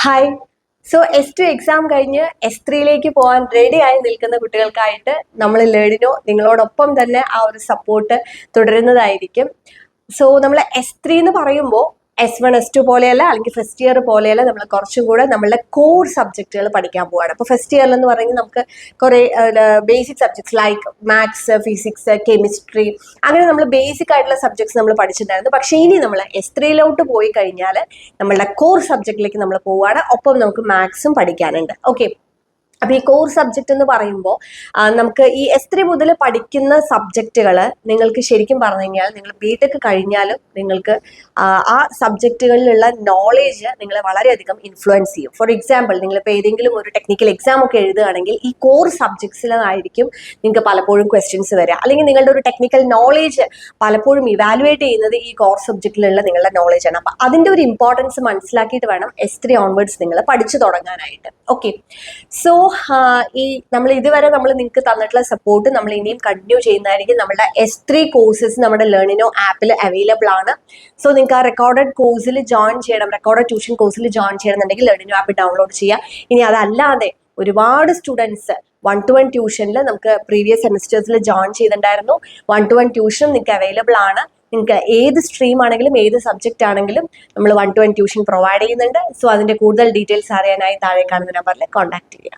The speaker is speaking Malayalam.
ഹായ്. സോ S2 എക്സാം കഴിഞ്ഞ് S3യിലേക്ക് പോകാൻ റെഡി ആയി നിൽക്കുന്ന കുട്ടികൾക്കായിട്ട് നമ്മൾ ലേണിനോ നിങ്ങളോടൊപ്പം തന്നെ ആ ഒരു സപ്പോർട്ട് തുടരുന്നതായിരിക്കും. സോ നമ്മൾ S3 എന്ന് പറയുമ്പോൾ S1 S2 പോലെയല്ല, അല്ലെങ്കിൽ ഫസ്റ്റ് ഇയർ പോലെയല്ല, നമ്മൾ കുറച്ചും കൂടെ നമ്മളുടെ കോർ സബ്ജക്റ്റുകൾ പഠിക്കാൻ പോവാണ്. അപ്പോൾ ഫസ്റ്റ് ഇയറിൽ എന്ന് പറയുന്നത് നമുക്ക് കുറേ basic subjects like maths, physics, chemistry, അങ്ങനെ നമ്മൾ ബേസിക് ആയിട്ടുള്ള സബ്ജക്ട്സ് നമ്മൾ പഠിച്ചിട്ടുണ്ടായിരുന്നു. പക്ഷേ ഇനി നമ്മൾ S3യിലോട്ട് പോയി കഴിഞ്ഞാൽ നമ്മളുടെ കോർ സബ്ജക്റ്റിലേക്ക് നമ്മൾ പോവുകയാണ്. ഒപ്പം നമുക്ക് മാത്സും പഠിക്കാനുണ്ട്. ഓക്കെ, അപ്പോൾ ഈ കോർ സബ്ജക്റ്റ് എന്ന് പറയുമ്പോൾ നമുക്ക് ഈ S3 മുതൽ പഠിക്കുന്ന സബ്ജക്റ്റുകൾ നിങ്ങൾക്ക് ശരിക്കും പറഞ്ഞു കഴിഞ്ഞാൽ നിങ്ങൾ ബിടെക് കഴിഞ്ഞാലും നിങ്ങൾക്ക് ആ സബ്ജക്റ്റുകളിലുള്ള നോളേജ് നിങ്ങളെ വളരെയധികം ഇൻഫ്ലുവൻസ് ചെയ്യും. ഫോർ എക്സാമ്പിൾ, നിങ്ങളിപ്പോൾ ഏതെങ്കിലും ഒരു ടെക്നിക്കൽ എക്സാം ഒക്കെ എഴുതുകയാണെങ്കിൽ ഈ കോർ സബ്ജക്ട്സിലായിരിക്കും നിങ്ങൾക്ക് പലപ്പോഴും ക്വസ്റ്റ്യൻസ് വരിക, അല്ലെങ്കിൽ നിങ്ങളുടെ ഒരു ടെക്നിക്കൽ നോളേജ് പലപ്പോഴും ഇവാലുവേറ്റ് ചെയ്യുന്നത് ഈ കോർ സബ്ജക്റ്റിലുള്ള നിങ്ങളുടെ നോളേജാണ്. അപ്പോൾ അതിൻ്റെ ഒരു ഇമ്പോർട്ടൻസ് മനസ്സിലാക്കിയിട്ട് വേണം S3 ഓൺവേർഡ്സ് നിങ്ങൾ പഠിച്ചു തുടങ്ങാനായിട്ട്. ഓക്കെ, സോ ഈ നമ്മൾ ഇതുവരെ നമ്മൾ നിങ്ങൾക്ക് തന്നിട്ടുള്ള സപ്പോർട്ട് നമ്മൾ ഇനിയും കണ്ടിന്യൂ ചെയ്യുന്നതായിരിക്കും. നമ്മുടെ S3 കോഴ്സസ് നമ്മുടെ ലേണിനോ ആപ്പിൽ അവൈലബിൾ ആണ്. സോ നിങ്ങൾക്ക് ആ റെക്കോർഡഡ് കോഴ്സിൽ ജോയിൻ ചെയ്യണം, റെക്കോർഡഡ് ട്യൂഷൻ കോഴ്സിൽ ജോയിൻ ചെയ്യണമെന്നുണ്ടെങ്കിൽ ലേണിനോ ആപ്പ് ഡൗൺലോഡ് ചെയ്യുക. ഇനി അതല്ലാതെ ഒരുപാട് സ്റ്റുഡൻസ് 1-to-1 ട്യൂഷനിൽ നമുക്ക് പ്രീവിയസ് സെമിസ്റ്റേഴ്സിൽ ജോയിൻ ചെയ്തിട്ടുണ്ടായിരുന്നു. 1-to-1 ട്യൂഷനും നിങ്ങൾക്ക് അവൈലബിൾ ആണ്. നിങ്ങൾക്ക് ഏത് സ്ട്രീം ആണെങ്കിലും ഏത് സബ്ജക്റ്റ് ആണെങ്കിലും നമ്മൾ 1-to-1 ട്യൂഷൻ പ്രൊവൈഡ് ചെയ്യുന്നുണ്ട്. സോ അതിന്റെ കൂടുതൽ ഡീറ്റെയിൽസ് അറിയാനായി താഴെ കാണുന്ന നമ്പറിൽ കോൺടാക്ട് ചെയ്യുക.